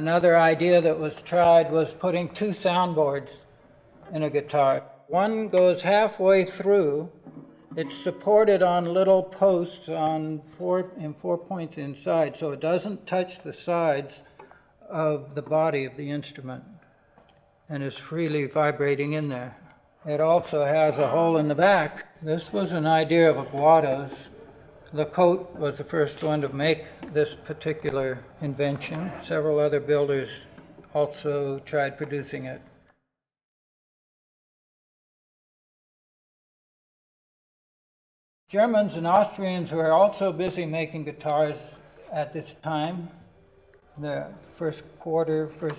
Another idea that was tried was putting two soundboards in a guitar. One goes halfway through. It's supported on little posts in 4 points inside, so it doesn't touch the sides of the body of the instrument and is freely vibrating in there. It also has a hole in the back. This was an idea of Aguado's. Lecote was the first one to make this particular invention. Several other builders also tried producing it. Germans and Austrians were also busy making guitars at this time, the first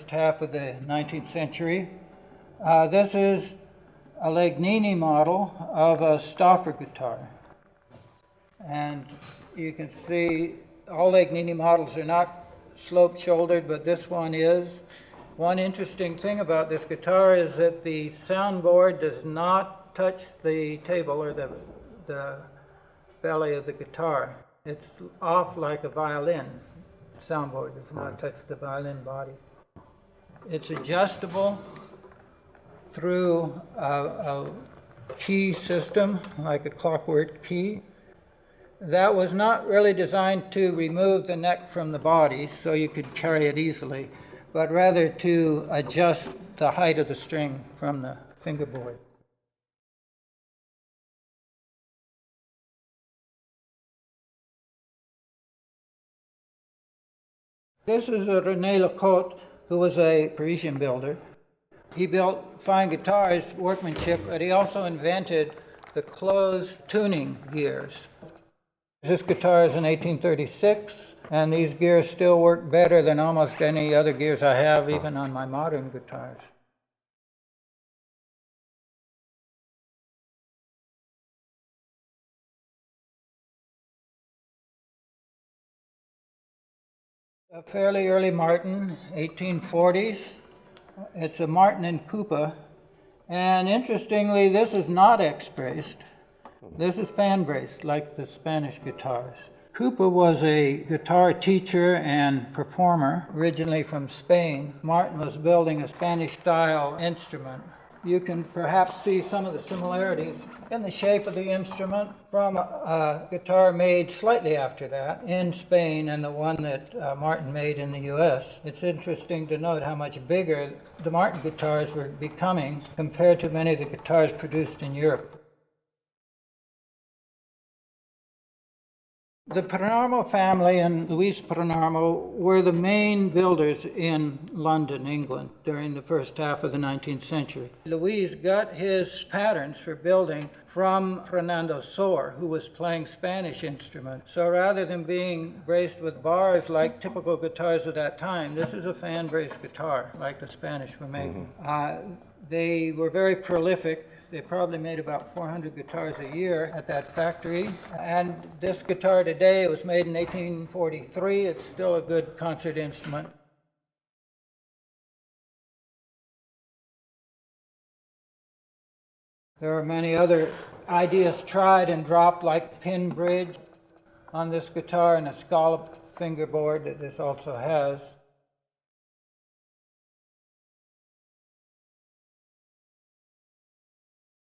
half of the 19th century. This is a Legnini model of a Stauffer guitar. And you can see all Legnini models are not slope-shouldered, but this one is. One interesting thing about this guitar is that the soundboard does not touch the table or the belly of the guitar. It's off like a violin. The soundboard does not touch the violin body. It's adjustable through a key system, like a clockwork key. That was not really designed to remove the neck from the body so you could carry it easily, but rather to adjust the height of the string from the fingerboard. This is a René Lecote, who was a Parisian builder. He built fine guitars, workmanship, but he also invented the closed tuning gears. This guitar is in 1836, and these gears still work better than almost any other gears I have, even on my modern guitars. A fairly early Martin, 1840s. It's a Martin in Coupe, and interestingly, this is not X-braced. This is fan-braced, like the Spanish guitars. Coupe was a guitar teacher and performer, originally from Spain. Martin was building a Spanish-style instrument. You can perhaps see some of the similarities in the shape of the instrument from a guitar made slightly after that in Spain and the one that Martin made in the US. It's interesting to note how much bigger the Martin guitars were becoming compared to many of the guitars produced in Europe. The Panormo family and Louis Panormo were the main builders in London, England, during the first half of the 19th century. Louis got his patterns for building from Fernando Sor, who was playing Spanish instruments. So rather than being braced with bars like typical guitars of that time, this is a fan-braced guitar, like the Spanish were making. They were very prolific. They probably made about 400 guitars a year at that factory. And this guitar today was made in 1843. It's still a good concert instrument. There are many other ideas tried and dropped, like pin bridge on this guitar and a scalloped fingerboard that this also has.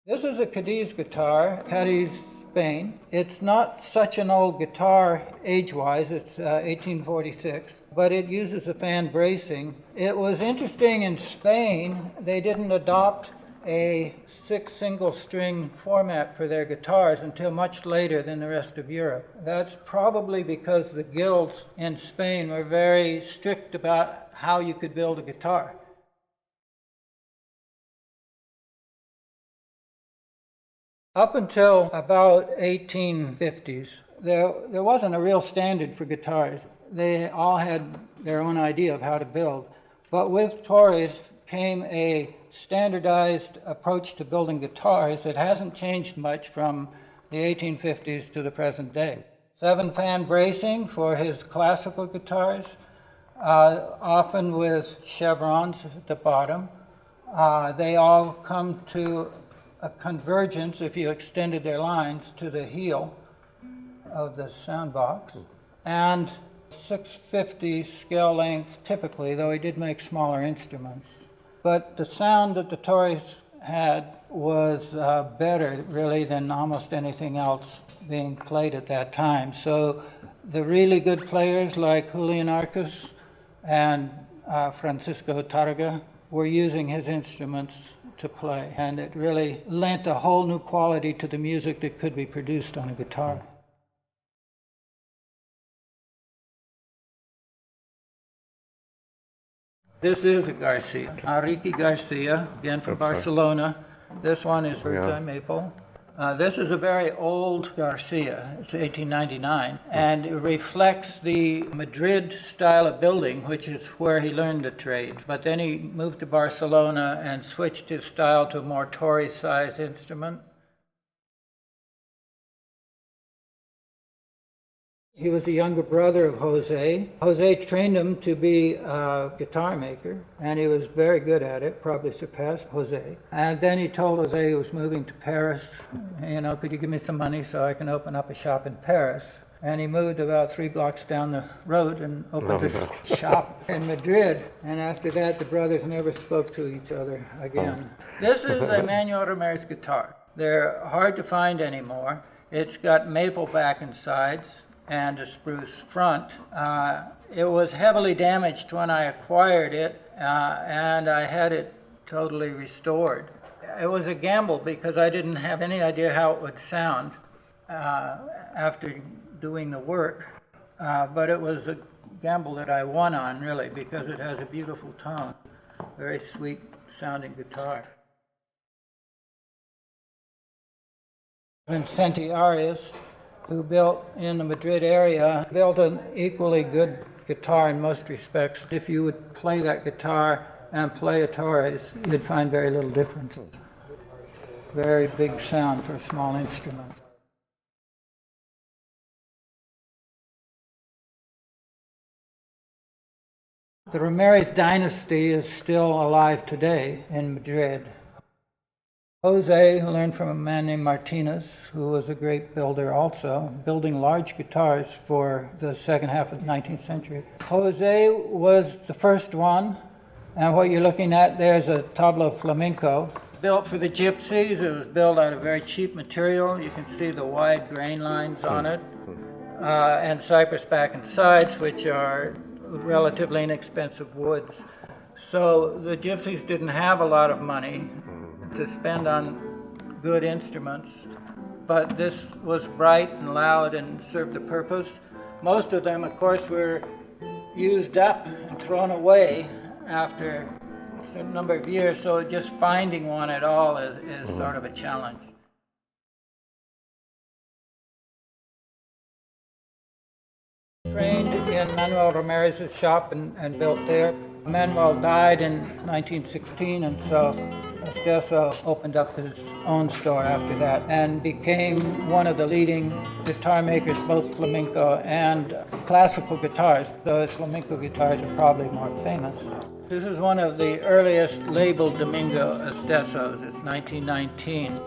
This is a Cadiz guitar, Cadiz, Spain. It's not such an old guitar age-wise, it's 1846, but it uses a fan bracing. It was interesting in Spain, they didn't adopt a 6 single-string format for their guitars until much later than the rest of Europe. That's probably because the guilds in Spain were very strict about how you could build a guitar. Up until about 1850s, there wasn't a real standard for guitars. They all had their own idea of how to build. But with Torres came a standardized approach to building guitars that hasn't changed much from the 1850s to the present day. 7-fan bracing for his classical guitars, often with chevrons at the bottom. They all come to a convergence, if you extended their lines, to the heel of the sound box. And 650 scale length typically, though he did make smaller instruments. But the sound that the Torres had was better really than almost anything else being played at that time. So the really good players like Julian Arcus and Francisco Targa were using his instruments to play, and it really lent a whole new quality to the music that could be produced on a guitar. This is a Garcia, Enrique Garcia, again from Barcelona. This one is bird's eye maple. This is a very old Garcia, it's 1899, and it reflects the Madrid style of building, which is where he learned the trade. But then he moved to Barcelona and switched his style to a more Torres-sized instrument. He was the younger brother of Jose. Jose trained him to be a guitar maker, and he was very good at it, probably surpassed Jose. And then he told Jose he was moving to Paris, you know, could you give me some money so I can open up a shop in Paris? And he moved about 3 blocks down the road and opened this shop in Madrid. And after that, the brothers never spoke to each other again. This is a Manuel Ramirez guitar. They're hard to find anymore. It's got maple back and sides and a spruce front. It was heavily damaged when I acquired it, and I had it totally restored. It was a gamble because I didn't have any idea how it would sound after doing the work, but it was a gamble that I won on, really, because it has a beautiful tone, very sweet sounding guitar. Vincente Arias, who built in the Madrid area, built an equally good guitar in most respects. If you would play that guitar and play a Torres, you'd find very little difference. Very big sound for a small instrument. The Ramirez dynasty is still alive today in Madrid. Jose learned from a man named Martinez, who was a great builder also, building large guitars for the second half of the 19th century. Jose was the first one, and what you're looking at there is a tabla flamenco. Built for the gypsies, it was built out of very cheap material. You can see the wide grain lines on it, and cypress back and sides, which are relatively inexpensive woods. So the gypsies didn't have a lot of money to spend on good instruments, but this was bright and loud and served a purpose. Most of them, of course, were used up and thrown away after a certain number of years, so just finding one at all is sort of a challenge. Trained in Manuel Ramirez's shop and built there. Manuel died in 1916, and so Esteso opened up his own store after that and became one of the leading guitar makers, both flamenco and classical guitars, though his flamenco guitars are probably more famous. This is one of the earliest labeled Domingo Estesos. It's 1919.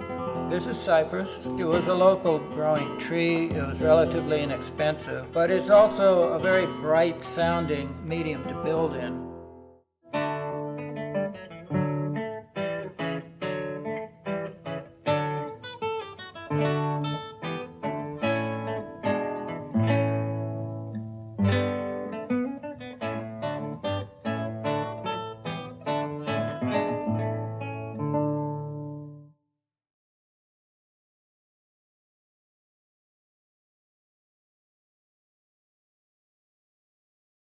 This is cypress. It was a local growing tree. It was relatively inexpensive, but it's also a very bright sounding medium to build in.